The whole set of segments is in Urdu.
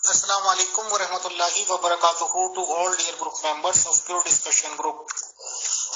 Assalamu alaikum wa rahmatullahi wa barakatuhu to all dear group members of Pure Discussion Group.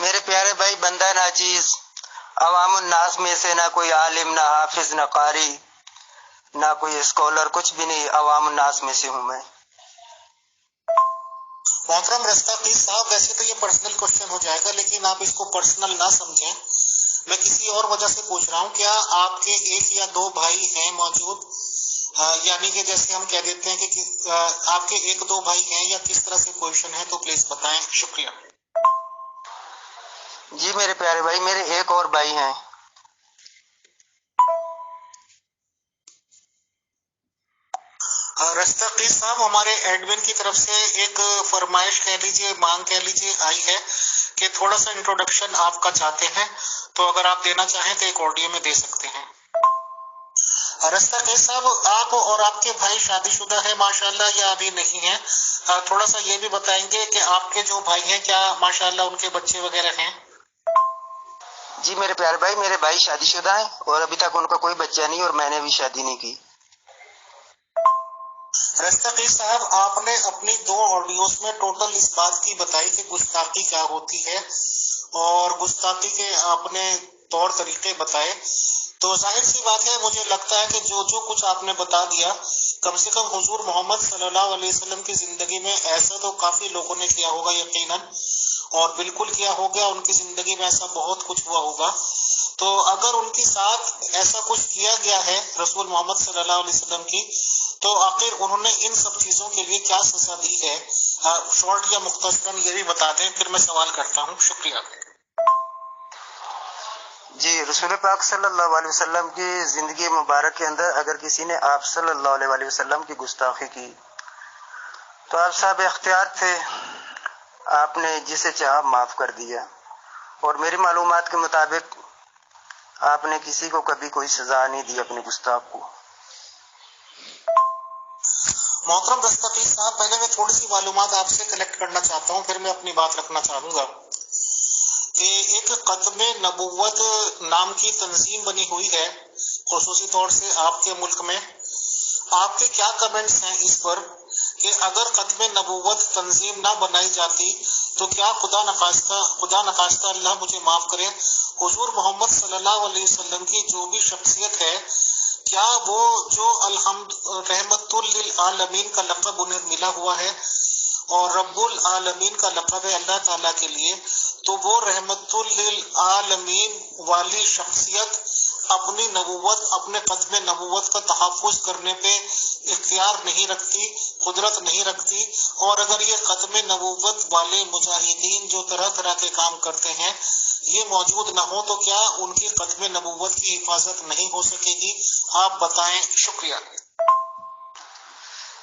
میرے پیارے بھائی، بندہ ناچیز عوام الناس میں سے نہ کوئی عالم، نہ حافظ، نہ قاری، نہ کوئی اسکالر، کچھ بھی نہیں، عوام الناس میں سے ہوں میں۔ محترم رستاقی صاحب، ویسے تو یہ پرسنل کوشچن ہو جائے گا، لیکن آپ اس کو پرسنل نہ سمجھیں، میں کسی اور وجہ سے پوچھ رہا ہوں، کیا آپ کے ایک یا دو بھائی ہیں موجود؟ یعنی کہ جیسے ہم کہہ دیتے ہیں کہ آپ کے ایک دو بھائی ہیں، یا کس طرح سے پوزیشن ہے، تو پلیز بتائیں، شکریہ۔ جی میرے پیارے بھائی، میرے ایک اور بھائی ہیں۔ رستاقی صاحب، ہمارے ایڈمن کی طرف سے ایک فرمائش کہہ لیجیے، مانگ کہہ لیجیے آئی ہے کہ تھوڑا سا انٹروڈکشن آپ کا چاہتے ہیں، تو اگر آپ دینا چاہیں تو ایک آڈیو میں دے سکتے ہیں۔ رستاقی صاحب، آپ اور آپ کے بھائی شادی شدہ ہیں ماشاءاللہ، یا ابھی نہیں ہیں؟ تھوڑا سا یہ بھی بتائیں گے کہ آپ کے جو بھائی ہیں، کیا ماشاءاللہ ان کے بچے وغیرہ ہیں؟ جی میرے پیارے بھائی، میرے بھائی شادی شدہ ہیں اور ابھی تک ان کا کوئی بچہ نہیں، اور میں نے بھی شادی نہیں کی۔ رستاقی صاحب، آپ نے اپنی دو آڈیوز میں ٹوٹل اس بات کی بتائی کہ گستاخی کیا ہوتی ہے، اور گستاخی کے آپ نے طور طریقے بتائے، تو ظاہر سی بات ہے، مجھے لگتا ہے کہ جو کچھ آپ نے بتا دیا، کم سے کم حضور محمد صلی اللہ علیہ وسلم کی زندگی میں ایسا تو کافی لوگوں نے کیا ہوگا یقیناً، اور بالکل کیا ہوگا، ان کی زندگی میں ایسا بہت کچھ ہوا ہوگا۔ تو اگر ان کے ساتھ ایسا کچھ کیا گیا ہے رسول محمد صلی اللہ علیہ وسلم کی، تو آخر انہوں نے ان سب چیزوں کے لیے کیا سزا دی ہے؟ شارٹ یا مختصراً یہ بھی بتا دیں، پھر میں سوال کرتا ہوں، شکریہ۔ جی، رسول پاک صلی اللہ علیہ وسلم کی زندگی مبارک کے اندر اگر کسی نے آپ صلی اللہ علیہ وسلم کی گستاخی کی تو آپ صاحب اختیار تھے، آپ نے جسے چاہا معاف کر دیا، اور میری معلومات کے مطابق آپ نے کسی کو کبھی کوئی سزا نہیں دی اپنے گستاخ کو۔ محترم رستاقی صاحب، پہلے میں تھوڑی سی معلومات آپ سے کلیکٹ کرنا چاہتا ہوں، پھر میں اپنی بات رکھنا چاہوں گا کہ ایک ختم نبوت نام کی تنظیم بنی ہوئی ہے خصوصی طور سے آپ کے ملک میں، آپ کے کیا کمنٹس ہیں اس پر کہ اگر ختم نبوت تنظیم نہ بنائی جاتی تو کیا خدا نخواستہ اللہ مجھے معاف کرے، حضور محمد صلی اللہ علیہ وسلم کی جو بھی شخصیت ہے، کیا وہ جو رحمت للعالمین کا لقب انہیں ملا ہوا ہے اور رب العالمین کا لقب ہے اللہ تعالیٰ کے لیے، تو وہ رحمت للعالمین والی شخصیت اپنی نبوت، اپنے ختم نبوت کا تحفظ کرنے پہ اختیار نہیں رکھتی، قدرت نہیں رکھتی؟ اور اگر یہ ختم نبوت والے مجاہدین جو طرح طرح کے کام کرتے ہیں یہ موجود نہ ہو تو کیا ان کی ختم نبوت کی حفاظت نہیں ہو سکے گی؟ آپ بتائیں، شکریہ۔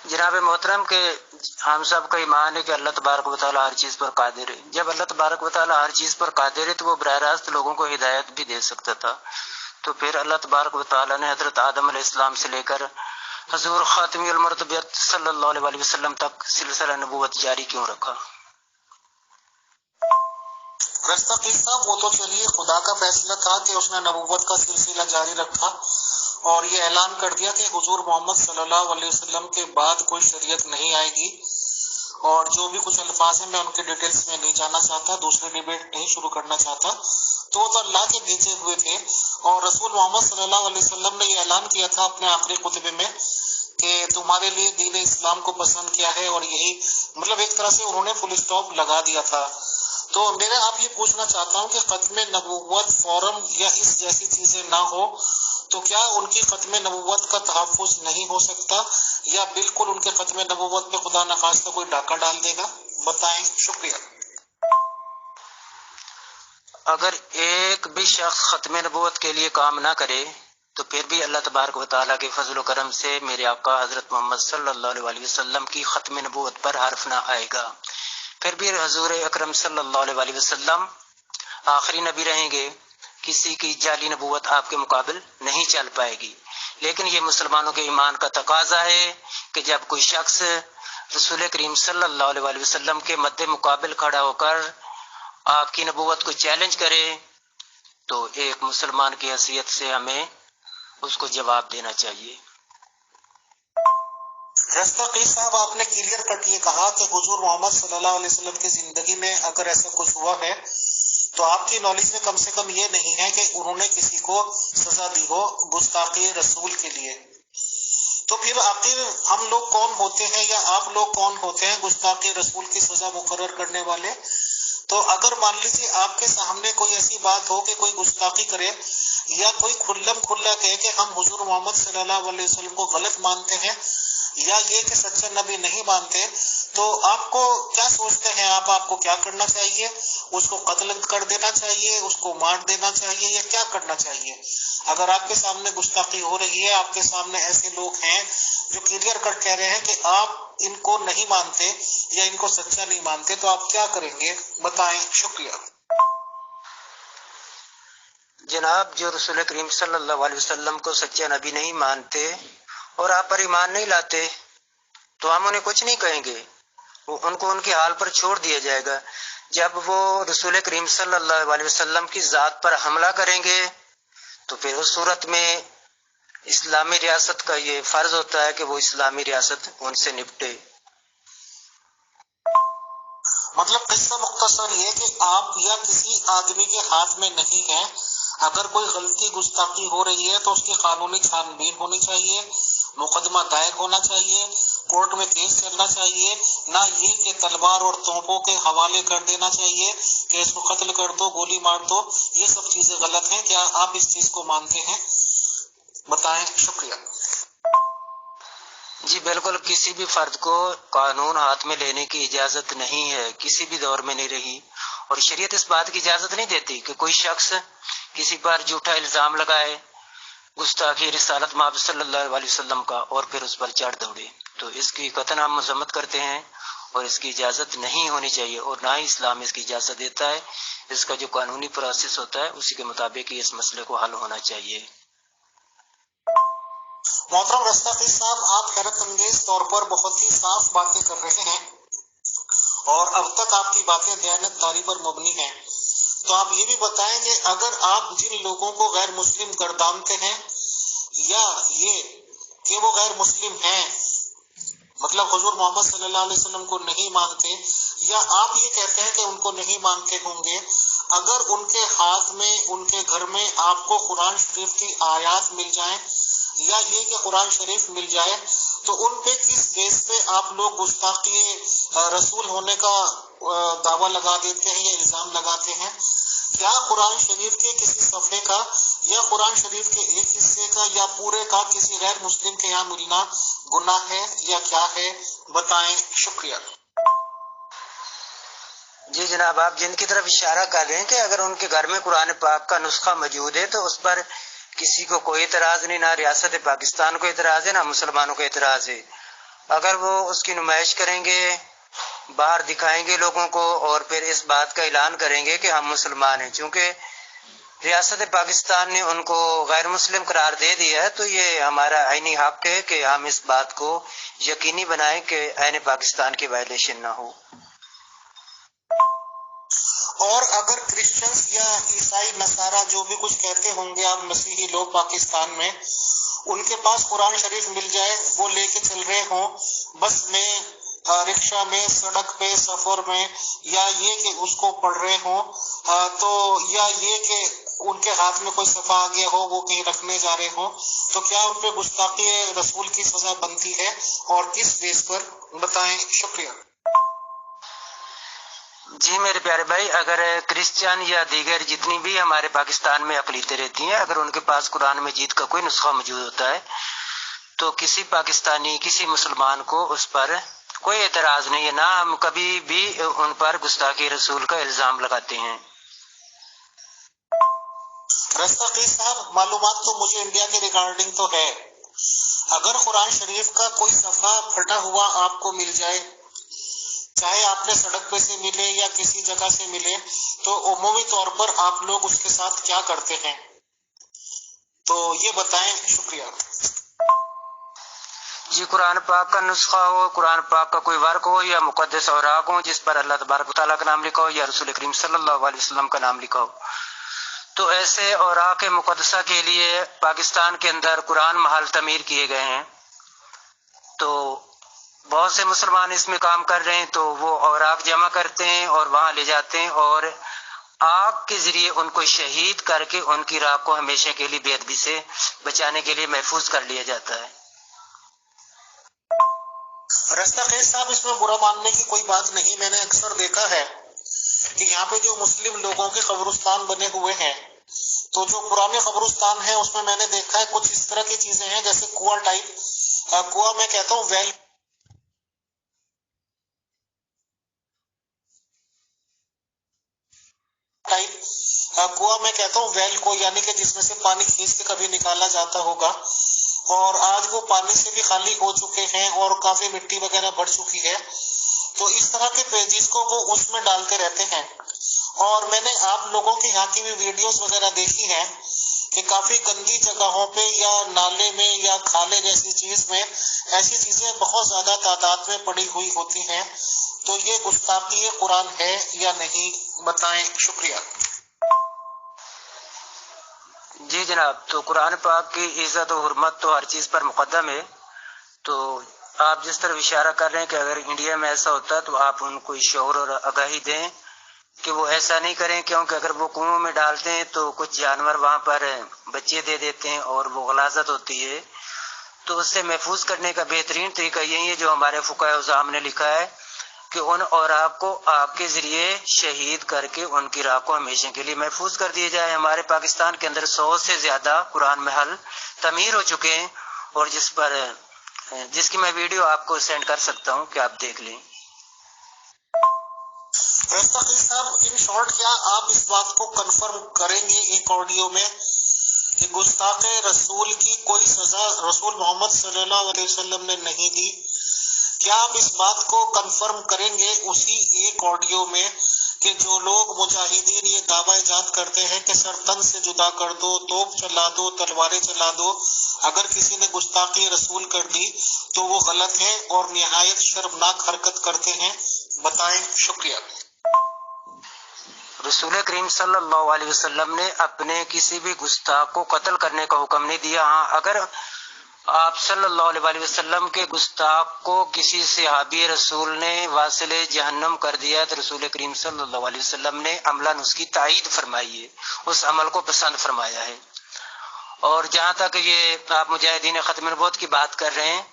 جناب محترم، کہ ہم سب کا ایمان ہے کہ اللہ تبارک و تعالیٰ ہر چیز پر قادر ہے۔ جب اللہ تبارک و تعالیٰ ہر چیز پر قادر ہے تو وہ براہ راست لوگوں کو ہدایت بھی دے سکتا تھا، تو پھر اللہ تبارک و تعالیٰ نے حضرت آدم علیہ السلام سے لے کر حضور خاتمی المرتبیت صلی اللہ علیہ وسلم تک سلسلہ نبوت جاری کیوں رکھا؟ رستاقی صاحب، وہ تو چلیے خدا کا فیصلہ تھا کہ اس نے نبوت کا سلسلہ جاری رکھا اور یہ اعلان کر دیا کہ حضور محمد صلی اللہ علیہ وسلم کے بعد کوئی شریعت نہیں آئے گی، اور جو بھی کچھ الفاظ ہیں میں ان کے ڈیٹیلز میں نہیں جانا چاہتا، دوسری ڈیبیٹ نہیں شروع کرنا چاہتا، تو وہ تو اللہ کے بھیجے ہوئے تھے، اور رسول محمد صلی اللہ علیہ وسلم نے یہ اعلان کیا تھا اپنے آخری خطبے میں کہ تمہارے لیے دین اسلام کو پسند کیا ہے، اور یہی مطلب ایک طرح سے انہوں نے فل اسٹاپ لگا دیا تھا۔ تو میں آپ یہ پوچھنا چاہتا ہوں کہ ختم نبوت فورم یا اس جیسی چیزیں نہ ہو تو کیا ان کی ختم نبوت کا تحفظ نہیں ہو سکتا، یا بالکل ان کے ختم نبوت میں خدا نخواستہ کوئی ڈاکہ ڈال دے گا؟ بتائیں، شکریہ۔ اگر ایک بھی شخص ختم نبوت کے لیے کام نہ کرے تو پھر بھی اللہ تبارک و تعالیٰ کے فضل و کرم سے میرے آقا حضرت محمد صلی اللہ علیہ وسلم کی ختم نبوت پر حرف نہ آئے گا، پھر بھی حضور اکرم صلی اللہ علیہ وسلم آخری نبی رہیں گے، کسی کی جعلی نبوت آپ کے مقابل نہیں چل پائے گی۔ لیکن یہ مسلمانوں کے ایمان کا تقاضا ہے کہ جب کوئی شخص رسول کریم صلی اللہ علیہ وسلم کے مد مقابل کھڑا ہو کر آپ کی نبوت کو چیلنج کرے تو ایک مسلمان کی حیثیت سے ہمیں اس کو جواب دینا چاہیے۔ رستاقی صاحب، آپ نے کلیئر کٹ یہ کہا کہ حضور محمد صلی اللہ علیہ وسلم کی زندگی میں اگر ایسا کچھ ہوا ہے تو آپ کی نالج میں کم سے کم یہ نہیں ہے کہ انہوں نے کسی کو سزا دی ہو گستاخی رسول کے لیے. تو پھر آخر ہم لوگ کون ہوتے ہیں یا آپ لوگ کون ہوتے ہیں گستاخی رسول کی سزا مقرر کرنے والے؟ تو اگر مان لیجیے آپ کے سامنے کوئی ایسی بات ہو کہ کوئی گستاخی کرے یا کوئی کھلم کھلا کہے کہ ہم حضور محمد صلی اللہ علیہ وسلم کو غلط مانتے ہیں یا یہ کہ سچا نبی نہیں مانتے، تو آپ کو کیا سوچتے ہیں؟ آپ کو کیا کرنا چاہیے؟ اس کو قتل کر دینا چاہیے، اس کو مار دینا چاہیے، یا کیا کرنا چاہیے؟ اگر آپ کے سامنے گستاخی ہو رہی ہے، آپ کے سامنے ایسے لوگ ہیں جو کلیئر کٹ کہہ رہے ہیں کہ آپ ان کو نہیں مانتے یا ان کو سچا نہیں مانتے، تو آپ کیا کریں گے؟ بتائیں. شکریہ. جناب، جو رسول کریم صلی اللہ علیہ وسلم کو سچا نبی نہیں مانتے اور آپ پر ایمان نہیں لاتے تو ہم انہیں کچھ نہیں کہیں گے، ان کو ان کے حال پر چھوڑ دیا جائے گا. جب وہ رسول کریم صلی اللہ علیہ وسلم کی ذات پر حملہ کریں گے تو پھر اس صورت میں اسلامی ریاست کا یہ فرض ہوتا ہے کہ وہ اسلامی ریاست ان سے نپٹے. مطلب قصہ مختصر یہ کہ آپ یا کسی آدمی کے ہاتھ میں نہیں ہے. اگر کوئی غلطی گستاخی ہو رہی ہے تو اس کی قانونی چھان بین ہونی چاہیے، مقدمہ دائر ہونا چاہیے، کورٹ میں کیس چلنا چاہیے، نہ یہ کہ تلوار اور توپوں کے حوالے کر دینا چاہیے کہ اس کو قتل کر دو، گولی مار دو. یہ سب چیزیں غلط ہیں. کیا آپ اس چیز کو مانتے ہیں؟ بتائیں. شکریہ. جی بالکل، کسی بھی فرد کو قانون ہاتھ میں لینے کی اجازت نہیں ہے، کسی بھی دور میں نہیں رہی، اور شریعت اس بات کی اجازت نہیں دیتی کہ کوئی شخص کسی پر جھوٹا الزام لگائے گستاخی رسالت محمد صلی اللہ علیہ وسلم کا اور پھر اس پر چڑھ دوڑے. تو اس کی قطعاً ہم مذمت کرتے ہیں اور اس کی اجازت نہیں ہونی چاہیے، اور نہ ہی اسلام اس کی اجازت دیتا ہے. اس کا جو قانونی پروسیس ہوتا ہے اسی کے مطابق ہی اس مسئلے کو حل ہونا چاہیے. محترم رستاخی صاحب، آپ حیرت انگیز طور پر بہت ہی صاف باتیں کر رہے ہیں اور اب تک آپ کی باتیں دیانت داری پر مبنی ہیں. تو آپ یہ بھی بتائیں کہ اگر آپ جن لوگوں کو غیر مسلم گردانتے ہیں یا یہ کہ وہ غیر مسلم ہیں، مطلب حضور محمد صلی اللہ علیہ وسلم کو نہیں مانتے، یا آپ یہ کہتے ہیں کہ ان کو نہیں مانتے ہوں گے، اگر ان کے ہاتھ میں ان کے گھر میں آپ کو قرآن شریف کی آیات مل جائیں یا یہ کہ قرآن شریف مل جائے، تو ان پہ کس بیس پہ آپ لوگ گستاخی رسول ہونے کا دعویٰ لگا دیتے ہیں یا الزام لگاتے ہیں؟ کیا قرآن شریف کے کسی صفحے کا یا قرآن شریف کے ایک حصے کا یا پورے کا کسی غیر مسلم کے یہاں ملنا گناہ ہے یا کیا ہے؟ بتائیں. شکریہ. جی جناب، آپ جن کی طرف اشارہ کر رہے ہیں کہ اگر ان کے گھر میں قرآن پاک کا نسخہ موجود ہے تو اس پر کسی کو کوئی اعتراض نہیں، نہ ریاست پاکستان کو اعتراض ہے نہ مسلمانوں کو اعتراض ہے. اگر وہ اس کی نمائش کریں گے، باہر دکھائیں گے لوگوں کو، اور پھر اس بات کا اعلان کریں گے کہ ہم مسلمان ہیں، چونکہ ریاست پاکستان نے ان کو غیر مسلم قرار دے دیا ہے، تو یہ ہمارا عینی حق ہے کہ ہم اس بات کو یقینی بنائیں کہ عین پاکستان کی وائلیشن نہ ہو. اور اگر کرسچنز یا عیسائی نصارہ جو بھی کچھ کہتے ہوں گے آپ مسیحی لوگ پاکستان میں، ان کے پاس قرآن شریف مل جائے، وہ لے کے چل رہے ہوں بس میں، رکشہ میں، سڑک پہ، سفر میں، یا یہ کہ اس کو پڑھ رہے ہوں، تو یا یہ کہ ان کے ہاتھ میں کوئی صفحہ آ گیا ہو، وہ کہیں رکھنے جا رہے ہوں، تو کیا ان پہ گستاخی رسول کی سزا بنتی ہے اور کس بیس پر؟ بتائیں. شکریہ. جی میرے پیارے بھائی، اگر کرسچن یا دیگر جتنی بھی ہمارے پاکستان میں اقلیتیں رہتی ہیں، اگر ان کے پاس قرآن مجید کا کوئی نسخہ موجود ہوتا ہے تو کسی پاکستانی، کسی مسلمان کو اس پر کوئی اعتراض نہیں ہے، نہ ہم کبھی بھی ان پر گستاخی رسول کا الزام لگاتے ہیں. رستاخی صاحب، معلومات تو مجھے انڈیا کے ریگارڈنگ تو ہے، اگر قرآن شریف کا کوئی صفحہ پھٹا ہوا آپ کو مل جائے، چاہے آپ نے سڑک پہ سے ملے یا کسی جگہ سے ملے، تو عمومی طور پر آپ لوگ اس کے ساتھ کیا کرتے ہیں؟ تو یہ بتائیں. شکریہ. جی، قرآن پاک کا نسخہ ہو، قرآن پاک کا کوئی ورق ہو یا مقدس اوراق ہو جس پر اللہ تبارک و تعالیٰ کا نام لکھا ہو یا رسول کریم صلی اللہ علیہ وسلم کا نام لکھا ہو، تو ایسے اوراق مقدسہ کے لیے پاکستان کے اندر قرآن محل تعمیر کیے گئے ہیں. تو بہت سے مسلمان اس میں کام کر رہے ہیں، تو وہ اوراق جمع کرتے ہیں اور وہاں لے جاتے ہیں اور آگ کے ذریعے ان کو شہید کر کے ان کی راہ کو ہمیشہ کے لیے بے ادبی سے بچانے کے لیے محفوظ کر لیا جاتا ہے۔ رستہ خیز صاحب، اس میں برا ماننے کی کوئی بات نہیں۔ میں نے اکثر دیکھا ہے کہ یہاں پہ جو مسلم لوگوں کے قبرستان بنے ہوئے ہیں، تو جو پرانے قبرستان ہیں اس میں میں نے دیکھا ہے کچھ اس طرح کی چیزیں ہیں جیسے کنواں ٹائپ، کنواں میں کہتا ہوں ویل کنواں میں کہتا ہوں ویل کو، یعنی کہ جس میں سے پانی کھینچ کے کبھی نکالا جاتا ہوگا، اور آج وہ پانی سے بھی خالی ہو چکے ہیں اور کافی مٹی وغیرہ بڑھ چکی ہے، تو اس طرح کے پیجز کو وہ اس میں ڈالتے رہتے ہیں۔ اور میں نے آپ لوگوں کے یہاں کی بھی ویڈیوز وغیرہ دیکھی ہیں کہ کافی گندی جگہوں پہ یا نالے میں یا کھالے جیسی چیز میں ایسی چیزیں بہت زیادہ تعداد میں پڑی ہوئی ہوتی ہیں، تو یہ گستاخی قرآن ہے یا نہیں، بتائیں، شکریہ۔ جی جناب، تو قرآن پاک کی عزت و حرمت تو ہر چیز پر مقدم ہے، تو آپ جس طرح اشارہ کر رہے ہیں کہ اگر انڈیا میں ایسا ہوتا تو آپ ان کو شعور اور آگاہی دیں کہ وہ ایسا نہیں کریں، کیونکہ اگر وہ کنویں میں ڈالتے ہیں تو کچھ جانور وہاں پر بچے دے دیتے ہیں اور وہ غلاظت ہوتی ہے، تو اس سے محفوظ کرنے کا بہترین طریقہ یہی ہے جو ہمارے فقہاء اعظام نے لکھا ہے کہ ان اوراق کو آگ کے ذریعے شہید کر کے ان کی راہ کو ہمیشہ کے لیے محفوظ کر دیا جائے۔ ہمارے پاکستان کے اندر 100 سے زیادہ قرآن محل تعمیر ہو چکے ہیں، اور جس کی میں ویڈیو آپ کو سینڈ کر سکتا ہوں کہ آپ دیکھ لیں۔ صاحب، ان شارٹ کیا آپ اس بات کو کنفرم کریں گے ایک آڈیو میں کہ گستاخ رسول کی کوئی سزا رسول محمد صلی اللہ علیہ وسلم نے نہیں دی؟ کیا آپ اس بات کو کنفرم کریں گے اسی ایک آڈیو میں کہ جو لوگ مجاہدین یہ دعویٰ ایجاد کرتے ہیں کہ سر تن سے جدا کر دو، توپ چلا دو، تلواریں چلا دو، اگر کسی نے گستاخی رسول کر دی تو وہ غلط ہے اور نہایت شرمناک حرکت کرتے ہیں، بتائیں، شکریہ۔ رسول کریم صلی اللہ علیہ وسلم نے اپنے کسی بھی گستاخ کو قتل کرنے کا حکم نہیں دیا۔ ہاں، اگر آپ صلی اللہ علیہ وسلم کے گستاخ کو کسی صحابی رسول نے واصل جہنم کر دیا تو رسول کریم صلی اللہ علیہ وسلم نے عملاً اس کی تائید فرمائی ہے، اس عمل کو پسند فرمایا ہے۔ اور جہاں تک یہ آپ مجاہدین ختم نبوت کی بات کر رہے ہیں،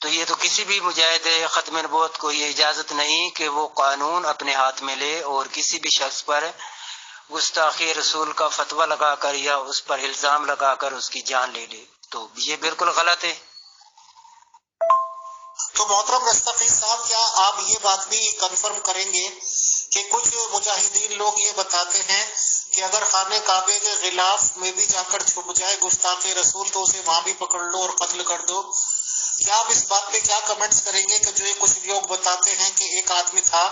تو یہ تو کسی بھی مجاہد ختم نبوت کو یہ اجازت نہیں کہ وہ قانون اپنے ہاتھ میں لے اور کسی بھی شخص پر گستاخی رسول کا فتویٰ لگا کر یا اس پر الزام لگا کر اس کی جان لے لے، تو یہ بالکل غلط ہے۔ تو محترم رستاخی صاحب، کیا آپ یہ بات بھی کنفرم کریں گے کہ کچھ مجاہدین لوگ یہ بتاتے ہیں کہ اگر خانہ کعبے کے غلاف میں بھی جا کر چھپ جائے گستاخی رسول تو اسے وہاں بھی پکڑ لو اور قتل کر دو؟ کیا آپ اس بات پہ کیا کمنٹس کریں گے کہ جو یہ کچھ لوگ بتاتے ہیں کہ ایک آدمی تھا،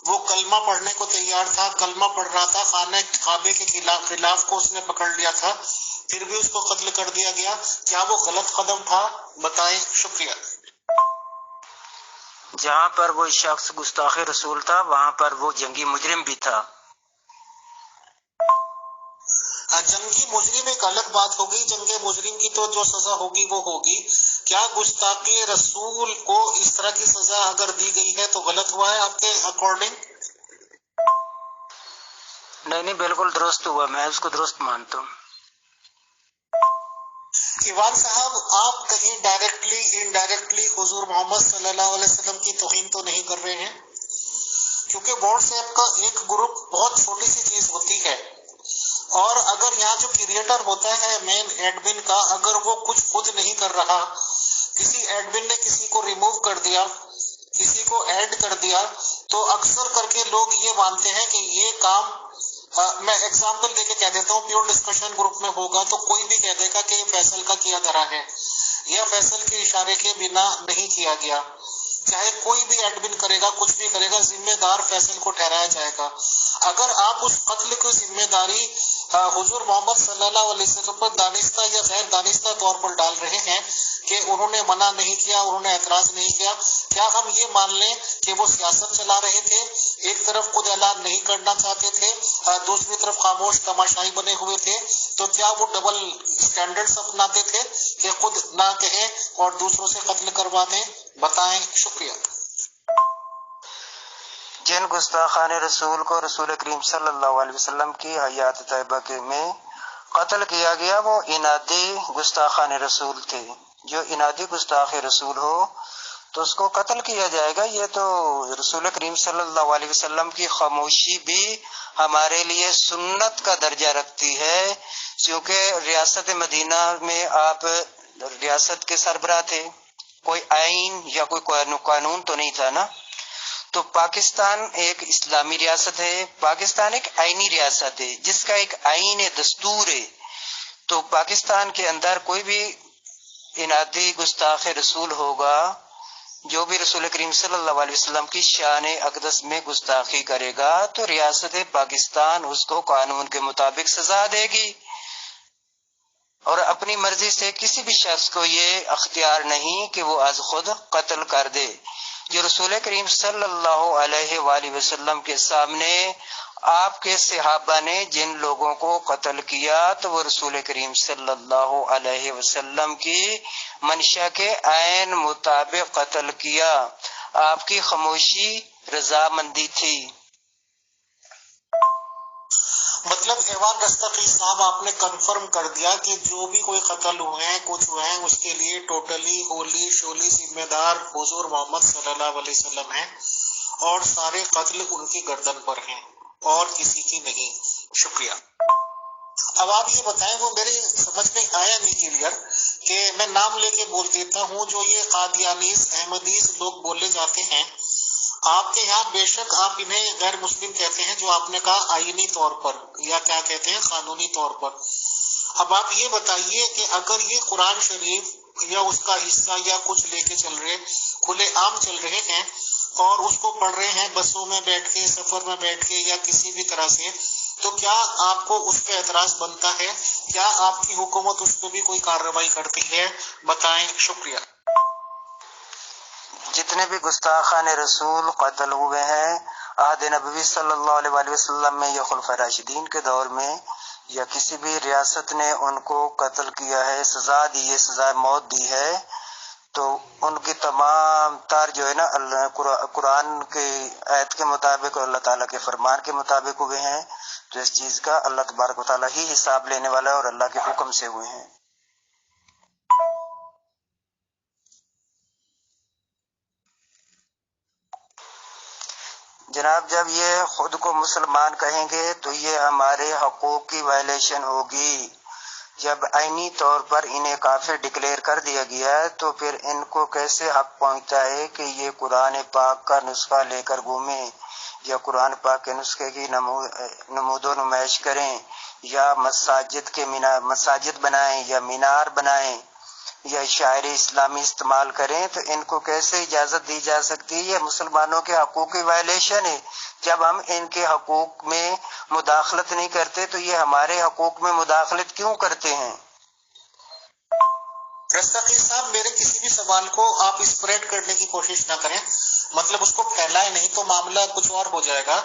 وہ کلمہ پڑھنے کو تیار تھا، کلمہ پڑھ رہا تھا، خانہ کعبے کے خلاف کو اس نے پکڑ لیا تھا، پھر بھی اس کو قتل کر دیا گیا، کیا وہ غلط قدم تھا؟ بتائیں، شکریہ۔ جہاں پر وہ شخص گستاخ رسول تھا وہاں پر وہ جنگی مجرم بھی تھا۔ جنگی مجرم ایک الگ بات ہوگی، جنگ مجرم کی تو جو سزا ہوگی وہ ہوگی۔ کیا گستاخی رسول کو اس طرح کی سزا اگر دی گئی ہے تو غلط ہوا ہے آپ کے اکارڈنگ؟ نہیں، بالکل درست ہوا، میں اس کو درست مانتا ہوں۔ ایوان صاحب، آپ کہیں ڈائریکٹلی انڈائریکٹلی حضور محمد صلی اللہ علیہ وسلم کی توہین تو نہیں کر رہے ہیں؟ کیونکہ واٹس ایپ کا ایک گروپ بہت چھوٹی سی چیز ہوتی ہے، اور اگر یہاں جو کریٹر ہوتا ہے مین ایڈمن کا، اگر وہ کچھ خود نہیں کر رہا، کسی ایڈمن نے کسی کو ریموو کر دیا، کسی کو ایڈ کر دیا، تو اکثر کر کے لوگ یہ مانتے ہیں کہ یہ کام میں ایگزامپل دے کے کہہ دیتا ہوں، پیور ڈسکشن گروپ میں ہوگا تو کوئی بھی کہہ دے گا کہ یہ فیصل کا کیا دھرا ہے یا فیصل کے اشارے کے بنا نہیں کیا گیا، چاہے کوئی بھی ایڈمن کرے گا، کچھ بھی کرے گا، ذمہ دار فیصل کو ٹھہرایا جائے گا۔ اگر آپ اس قتل کی ذمہ داری حضور محمد صلی اللہ علیہ وسلم پر دانستہ یا غیر دانستہ طور پر ڈال رہے ہیں کہ انہوں نے منع نہیں کیا، انہوں نے اعتراض نہیں کیا، کیا ہم یہ مان لیں کہ وہ سیاست چلا رہے تھے، ایک طرف خود اعلان نہیں کرنا چاہتے تھے، دوسری طرف خاموش تماشائی بنے ہوئے تھے، تو کیا وہ ڈبل سٹینڈرڈز اپناتے تھے کہ خود نہ کہیں اور دوسروں سے قتل کروا دیں؟ بتائیں، شکریہ۔ جن گستاخان رسول کو رسول کریم صلی اللہ علیہ وسلم کی حیات طیبہ میں قتل کیا گیا وہ انادی گستاخان رسول تھے. جو انادی گستاخ رسول ہو تو اس کو قتل کیا جائے گا. یہ تو رسول کریم صلی اللہ علیہ وسلم کی خاموشی بھی ہمارے لیے سنت کا درجہ رکھتی ہے، کیونکہ ریاست مدینہ میں آپ ریاست کے سربراہ تھے، کوئی آئین یا کوئی قانون تو نہیں تھا نا. تو پاکستان ایک اسلامی ریاست ہے، پاکستان ایک آئینی ریاست ہے جس کا ایک آئین دستور ہے. تو پاکستان کے اندر کوئی بھی انادی گستاخ رسول ہوگا، جو بھی رسول کریم صلی اللہ علیہ وسلم کی شان اقدس میں گستاخی کرے گا تو ریاست پاکستان اس کو قانون کے مطابق سزا دے گی، اور اپنی مرضی سے کسی بھی شخص کو یہ اختیار نہیں کہ وہ از خود قتل کر دے. جو رسول کریم صلی اللہ علیہ وآلہ وسلم کے سامنے آپ کے صحابہ نے جن لوگوں کو قتل کیا تو وہ رسول کریم صلی اللہ علیہ وسلم کی منشا کے عین مطابق قتل کیا. آپ کی خاموشی رضامندی تھی. مطلب ایوان رستقی صاحب آپ نے کنفرم کر دیا کہ جو بھی کوئی قتل ہوئے ہیں کچھ ہوئے ہیں اس کے لیے ٹوٹلی ہولی شولی ذمہ دار حضور محمد صلی اللہ علیہ وسلم ہیں، اور سارے قتل ان کی گردن پر ہیں اور کسی کی نہیں. شکریہ. اب آپ یہ بتائیں، وہ میرے سمجھ میں آیا نہیں کلیئر کہ میں نام لے کے بول دیتا ہوں، جو یہ قادیانیز احمدیز لوگ بولے جاتے ہیں آپ کے یہاں، بے شک آپ انہیں غیر مسلم کہتے ہیں جو آپ نے کہا آئینی طور پر یا کیا کہتے ہیں قانونی طور پر. اب آپ یہ بتائیے کہ اگر یہ قرآن شریف یا اس کا حصہ یا کچھ لے کے چل رہے کھلے عام چل رہے ہیں اور اس کو پڑھ رہے ہیں بسوں میں بیٹھ کے سفر میں بیٹھ کے یا کسی بھی طرح سے، تو کیا آپ کو اس پہ اعتراض بنتا ہے؟ کیا آپ کی حکومت اس پہ بھی کوئی کارروائی کرتی ہے؟ بتائیں. شکریہ. جتنے بھی گستاخان رسول قتل ہوئے ہیں عہد نبوی صلی اللہ علیہ وآلہ وسلم میں یا خلفائے راشدین کے دور میں یا کسی بھی ریاست نے ان کو قتل کیا ہے، سزا دی ہے، سزا موت دی ہے، تو ان کی تمام تر جو ہے نا قرآن کے آیت کے مطابق اور اللہ تعالیٰ کے فرمان کے مطابق ہوئے ہیں. تو اس چیز کا اللہ تبارک و تعالیٰ ہی حساب لینے والا ہے اور اللہ کے حکم سے ہوئے ہیں. جناب جب یہ خود کو مسلمان کہیں گے تو یہ ہمارے حقوق کی وائلیشن ہوگی. جب آئینی طور پر انہیں کافر ڈکلیئر کر دیا گیا ہے تو پھر ان کو کیسے حق پہنچتا ہے کہ یہ قرآن پاک کا نسخہ لے کر گھومیں یا قرآن پاک کے نسخے کی نمود و نمائش کریں یا مساجد بنائیں یا مینار بنائیں یا شاعر اسلامی استعمال کریں، تو ان کو کیسے اجازت دی جا سکتی ہے؟ یہ مسلمانوں کے حقوق کی وائلیشن ہے. جب ہم ان کے حقوق میں مداخلت نہیں کرتے تو یہ ہمارے حقوق میں مداخلت کیوں کرتے ہیں؟ رستقی صاحب، میرے کسی بھی سوال کو آپ اسپریڈ کرنے کی کوشش نہ کریں، مطلب اس کو پھیلائیں نہیں تو معاملہ کچھ اور ہو جائے گا.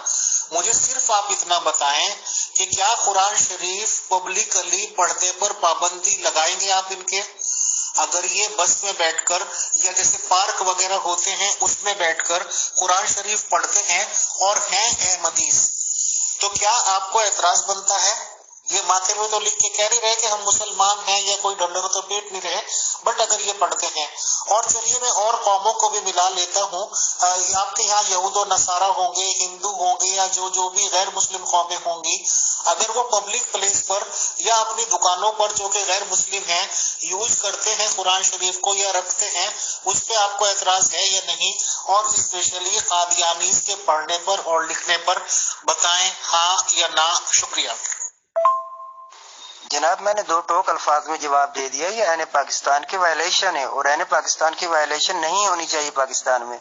مجھے صرف آپ اتنا بتائیں کہ کیا قرآن شریف پبلکلی پڑھنے پر پابندی لگائیں گے آپ ان کے؟ اگر یہ بس میں بیٹھ کر یا جیسے پارک وغیرہ ہوتے ہیں اس میں بیٹھ کر قرآن شریف پڑھتے ہیں اور ہیں احمدیز، تو کیا آپ کو اعتراض بنتا ہے؟ یہ ماتھے میں تو لکھ کے کہہ نہیں رہے کہ ہم مسلمان ہیں یا کوئی ڈنڈوں تو پیٹ نہیں رہے، بٹ اگر یہ پڑھتے ہیں. اور چلیے میں اور قوموں کو بھی ملا لیتا ہوں، آپ کے یہاں یہود و نصارہ ہوں گے، ہندو ہوں گے یا جو بھی غیر مسلم قومیں ہوں گی، اگر وہ پبلک پلیس پر یا اپنی دکانوں پر جو کہ غیر مسلم ہیں یوز کرتے ہیں قرآن شریف کو یا رکھتے ہیں، اس پہ آپ کو اعتراض ہے یا نہیں؟ اور اسپیشلی قادیانیز کے پڑھنے پر اور لکھنے پر بتائیں ہاں یا نہ. شکریہ. جناب میں نے دو ٹوک الفاظ میں جواب دے دیا، یہ عین پاکستان کی وائلیشن ہے اور عین پاکستان کی وائلیشن نہیں ہونی چاہیے پاکستان میں.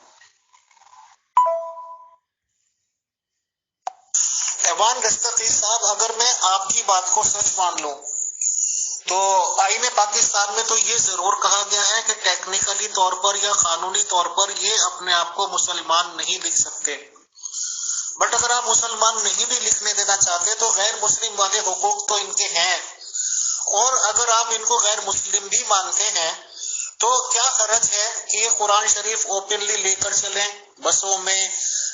ایوان رستقی صاحب، اگر میں آپ کی بات کو سچ مان لوں تو آئین پاکستان میں تو یہ ضرور کہا گیا ہے کہ ٹیکنیکلی طور پر یا قانونی طور پر یہ اپنے آپ کو مسلمان نہیں لکھ سکتے. بٹ اگر آپ مسلمان نہیں بھی لکھنے دینا چاہتے تو غیر مسلم والے حقوق تو ان کے ہیں، اور اگر آپ ان کو غیر مسلم بھی مانتے ہیں تو کیا حرج ہے کہ یہ قرآن شریف اوپنلی لے کر چلیں بسوں میں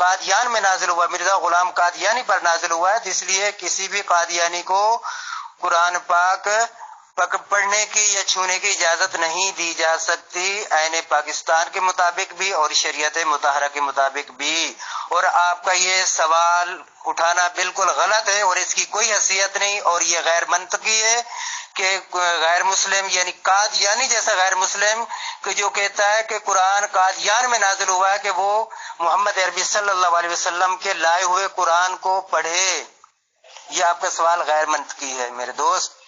قادیان میں نازل ہوا، مرزا غلام قادیانی پر نازل ہوا ہے، اس لیے کسی بھی قادیانی کو قرآن پاک پڑھنے کی یا چھونے کی اجازت نہیں دی جا سکتی، آئین پاکستان کے مطابق بھی اور شریعت مطہرہ کے مطابق بھی۔ اور آپ کا یہ سوال اٹھانا بالکل غلط ہے اور اس کی کوئی حیثیت نہیں، اور یہ غیر منطقی ہے کہ غیر مسلم یعنی قادیانی جیسا غیر مسلم کہ جو کہتا ہے کہ قرآن قادیان میں نازل ہوا ہے کہ وہ محمد عربی صلی اللہ علیہ وسلم کے لائے ہوئے قرآن کو پڑھے۔ یہ آپ کا سوال غیر منطقی ہے میرے دوست۔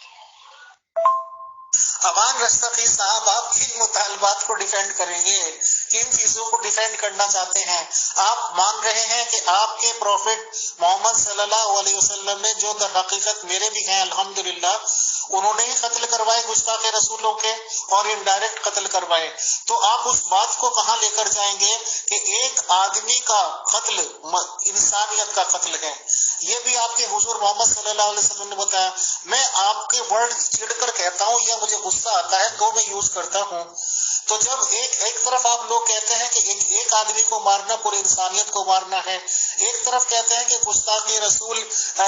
امان رستقی صاحب آپ کن مطالبات کو ڈیفینڈ کریں گے، کن چیزوں کو ڈیفینڈ کرنا چاہتے ہیں؟ آپ مان رہے ہیں کہ آپ کے پروفٹ محمد صلی اللہ علیہ وسلم نے جو در حقیقت میرے بھی ہیں الحمدللہ، انہوں نے ہی قتل کروائے گستاخ رسولوں کے اور انڈائریکٹ قتل کروائے، تو آپ اس بات کو کہاں لے کر جائیں گے کہ ایک آدمی کا قتل انسانیت کا قتل ہے؟ یہ بھی آپ کے حضور محمد صلی اللہ علیہ وسلم نے بتایا۔ میں آپ کے ورڈ چڑھ کر کہتا ہوں یا مجھے غصہ آتا ہے تو میں یوز کرتا ہوں، تو جب ایک طرف آپ لوگ کہتے ہیں کہ ایک آدمی کو مارنا پوری انسانیت کو مارنا ہے، ایک طرف کہتے ہیں کہ گستاخی رسول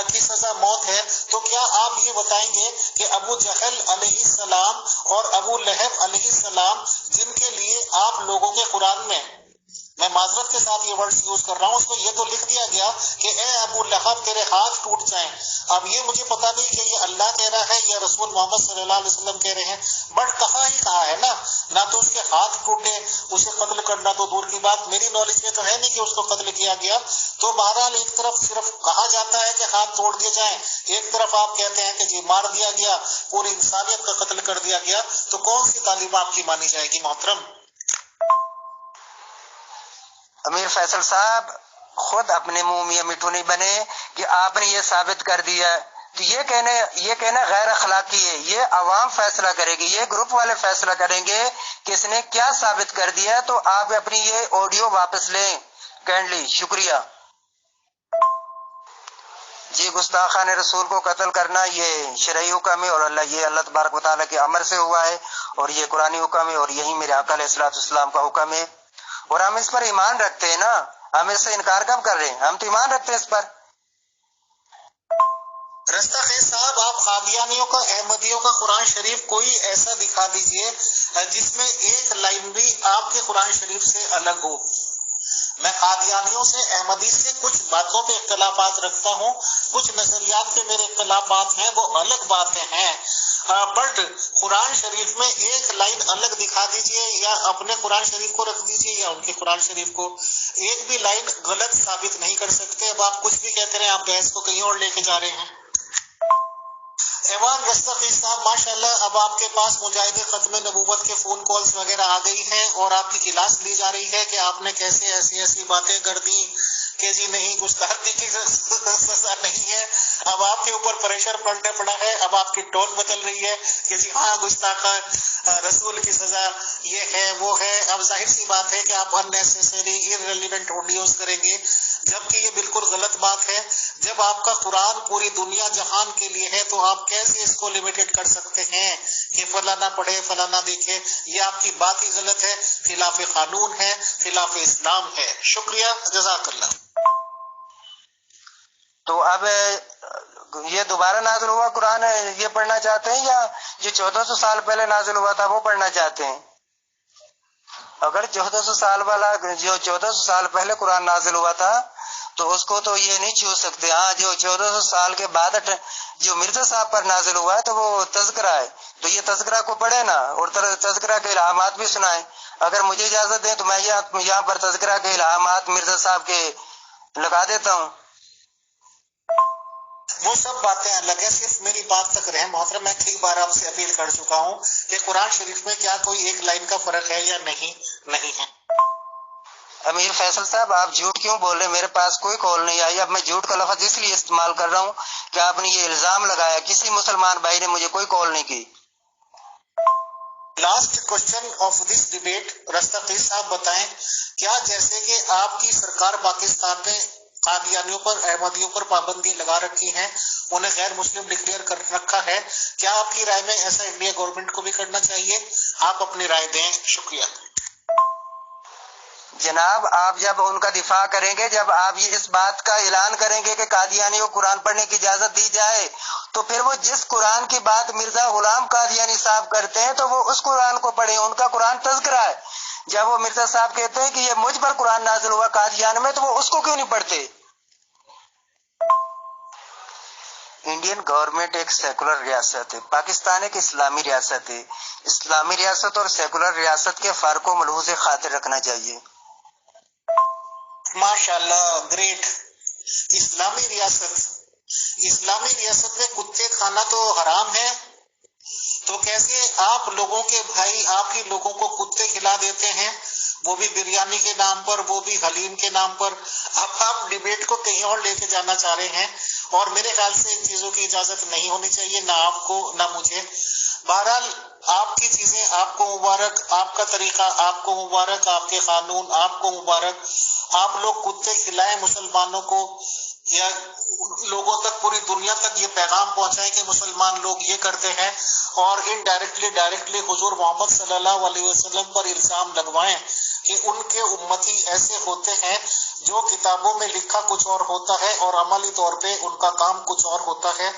کی سزا موت ہے، تو کیا آپ یہ بتائیں گے کہ ابو جہل علیہ السلام اور ابو لہب علیہ السلام جن کے لیے آپ لوگوں کے قرآن میں معذرت کے ساتھ یہ ورڈز یوز کر رہا ہوں، اس میں یہ تو لکھ دیا گیا کہ اے ابو لہب تیرے ہاتھ ٹوٹ جائیں۔ اب یہ مجھے پتا نہیں کہ یہ اللہ کہہ رہا ہے یا رسول محمد صلی اللہ علیہ وسلم کہہ رہے ہیں، بٹ کہاں ہی کہا ہے نا، نہ تو اس کے ہاتھ ٹوٹے، اسے قتل کرنا تو دور کی بات، میری نالج میں تو ہے نہیں کہ اس کو قتل کیا گیا۔ تو بہرحال ایک طرف صرف کہا جاتا ہے کہ ہاتھ توڑ دیے جائیں، ایک طرف آپ کہتے ہیں کہ جی مار دیا گیا، پوری انسانیت کا قتل کر دیا گیا، تو کون سی تعلیم آپ کی مانی جائے گی محترم؟ امیر فیصل صاحب خود اپنے منہ میاں مٹھو نہیں بنے کہ آپ نے یہ ثابت کر دیا، تو یہ کہنا غیر اخلاقی ہے۔ یہ عوام فیصلہ کرے گی، یہ گروپ والے فیصلہ کریں گے کہ اس نے کیا ثابت کر دیا، تو آپ اپنی یہ آڈیو واپس لیں کائنڈلی، شکریہ جی۔ گستاخان رسول کو قتل کرنا یہ شرعی حکم ہے اور اللہ تبارک و تعالیٰ کے امر سے ہوا ہے، اور یہ قرآنی حکم ہے، اور یہی میرے آقا علیہ الصلوۃ والسلام کا حکم ہے، اور ہم اس پر ایمان رکھتے ہیں نا، ہم اس سے انکار کب کر رہے ہیں؟ ہم تو ایمان رکھتے ہیں اس پر۔ رستاخیز صاحب آپ قادیانیوں کا احمدیوں کا قرآن شریف کوئی ایسا دکھا دیجئے جس میں ایک لائن بھی آپ کے قرآن شریف سے الگ ہو۔ میں قادیانیوں سے احمدی سے کچھ باتوں پہ اختلافات رکھتا ہوں، کچھ نظریات پہ میرے اختلافات ہیں، وہ الگ باتیں ہیں، بٹ قرآن شریف میں ایک لائن الگ دکھا دیجئے، یا اپنے قرآن شریف کو رکھ دیجئے یا ان کے قرآن شریف کو، ایک بھی لائن غلط ثابت نہیں کر سکتے۔ اب آپ کچھ بھی کہتے رہے، آپ بحث کو کہیں اور لے کے جا رہے ہیں۔ ایوان رستقی صاحب ماشاءاللہ اب آپ کے پاس مجاہد ختم نبوت کے فون کالز وغیرہ آ گئی ہیں اور آپ کی کلاس لی جا رہی ہے کہ آپ نے کیسے ایسی باتیں کر دی کہ جی نہیں گستاخی کی سزا نہیں ہے۔ اب آپ کے اوپر پریشر پڑنے پڑا ہے، اب آپ کی ٹون بدل رہی ہے کہ جی ہاں گستاخ رسول کی سزا یہ ہے وہ ہے۔ اب ظاہر سی بات ہے کہ آپ اننیسیسری ارریلیونٹ آڈیوز کریں گے، جبکہ یہ بالکل غلط بات ہے۔ جب آپ کا قرآن پوری دنیا جہان کے لیے ہے تو آپ کیسے اس کو لمیٹڈ کر سکتے ہیں کہ فلانا پڑھے فلانا دیکھے؟ یہ آپ کی بات ہی غلط ہے، خلاف قانون ہے، خلاف اسلام ہے۔ شکریہ، جزاک اللہ۔ تو اب یہ دوبارہ نازل ہوا قرآن یہ پڑھنا چاہتے ہیں یا جو 1400 سال پہلے نازل ہوا تھا وہ پڑھنا چاہتے ہیں؟ اگر 1400 سال والا جو 1400 سال پہلے قرآن نازل ہوا تھا تو اس کو تو یہ نہیں چھو سکتے۔ ہاں جو 1400 سال کے بعد جو مرزا صاحب پر نازل ہوا ہے تو وہ تذکرہ ہے، تو یہ تذکرہ کو پڑھے نا اور تذکرہ کے الہامات بھی سنائیں۔ اگر مجھے اجازت دیں تو میں یہاں پر تذکرہ کے الہامات مرزا صاحب کے لگا دیتا ہوں۔ وہ سب باتیں الگ ہیں، صرف میری بات تک رہیں محترم۔ میں کئی بار آپ سے اپیل کر چکا ہوں کہ قرآن شریف میں کیا کوئی ایک لائن کا فرق ہے یا نہیں ہے۔ امیر فیصل صاحب آپ جھوٹ کیوں بول رہے ہیں؟ میرے پاس کوئی کال نہیں آئی۔ اب میں جھوٹ کا لفظ اس لیے استعمال کر رہا ہوں کہ آپ نے یہ الزام لگایا، کسی مسلمان بھائی نے مجھے کوئی کال نہیں کی۔ Last question of this debate, Rastogi صاحب بتائیں، کیا جیسے کہ آپ کی سرکار پاکستان نے قادیانیوں پر احمدیوں پر پابندی لگا رکھی ہیں، انہیں غیر مسلم ڈکلیئر کر رکھا ہے، کیا آپ کی رائے میں ایسا انڈیا گورنمنٹ کو بھی کرنا چاہیے؟ آپ اپنی رائے دیں، شکریہ۔ جناب آپ جب ان کا دفاع کریں گے، جب آپ یہ اس بات کا اعلان کریں گے کہ قادیانیوں کو قرآن پڑھنے کی اجازت دی جائے، تو پھر وہ جس قرآن کی بات مرزا غلام قادیانی صاحب کرتے ہیں تو وہ اس قرآن کو پڑھیں، ان کا قرآن تذکرہ ہے۔ جب وہ مرزا صاحب کہتے ہیں کہ یہ مجھ پر قرآن نازل ہوا قادیان میں، تو وہ اس کو کیوں نہیں پڑھتے؟ انڈین گورنمنٹ ایک سیکولر ریاست ہے، پاکستان ایک اسلامی ریاست ہے۔ اسلامی ریاست اور سیکولر ریاست کے فرق کو ملحوظ خاطر رکھنا چاہیے۔ ماشاءاللہ، گریٹ۔ اسلامی ریاست میں کتے کھانا تو حرام ہے، تو کیسے آپ لوگوں کے بھائی آپ ہی لوگوں کو کتے کھلا دیتے ہیں، وہ بھی بریانی کے نام پر، وہ بھی حلیم کے نام پر؟ اب آپ ڈیبیٹ کو کہیں اور لے کے جانا چاہ رہے ہیں، اور میرے خیال سے ان چیزوں کی اجازت نہیں ہونی چاہیے، نہ آپ کو نہ مجھے۔ بہرحال آپ کی چیزیں آپ کو مبارک، آپ کا طریقہ آپ کو مبارک، آپ کے قانون آپ کو مبارک۔ آپ لوگ کتے کھلائیں مسلمانوں کو، یا لوگوں تک، پوری دنیا تک یہ پیغام پہنچائیں کہ مسلمان لوگ یہ کرتے ہیں، اور ڈائریکٹلی حضور محمد صلی اللہ علیہ وسلم پر الزام لگوائیں کہ ان کے امتی ایسے ہوتے ہیں جو کتابوں میں لکھا کچھ اور ہوتا ہے اور عملی طور پہ ان کا کام کچھ اور ہوتا ہے۔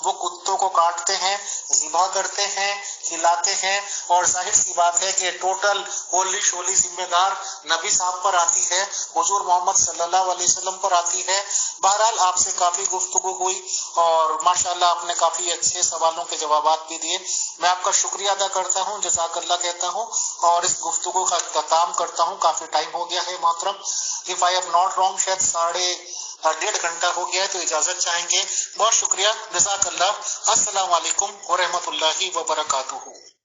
وہ کتوں کو کاٹتے ہیں، ذبح کرتے ہیں، کھلاتے ہیں، اور ظاہر سی بات ہے کہ ٹوٹل ہولی شولی ذمہ دار نبی صاحب پر آتی ہے، حضور محمد صلی اللہ علیہ وسلم پر آتی ہے۔ بہرحال آپ سے کافی گفتگو ہوئی، اور ماشاءاللہ آپ نے کافی اچھے سوالوں کے جوابات بھی دیے۔ میں آپ کا شکریہ ادا کرتا ہوں، جزاک اللہ کہتا ہوں، اور اس گفتگو کا اختتام کرتا ہوں۔ کافی ٹائم ہو گیا ہے محترم، if I am not wrong شاید 1.5 گھنٹہ ہو گیا ہے، تو اجازت چاہیں گے۔ بہت شکریہ، جزاک اللہ۔ السلام علیکم ورحمۃ اللہ وبرکاتہ۔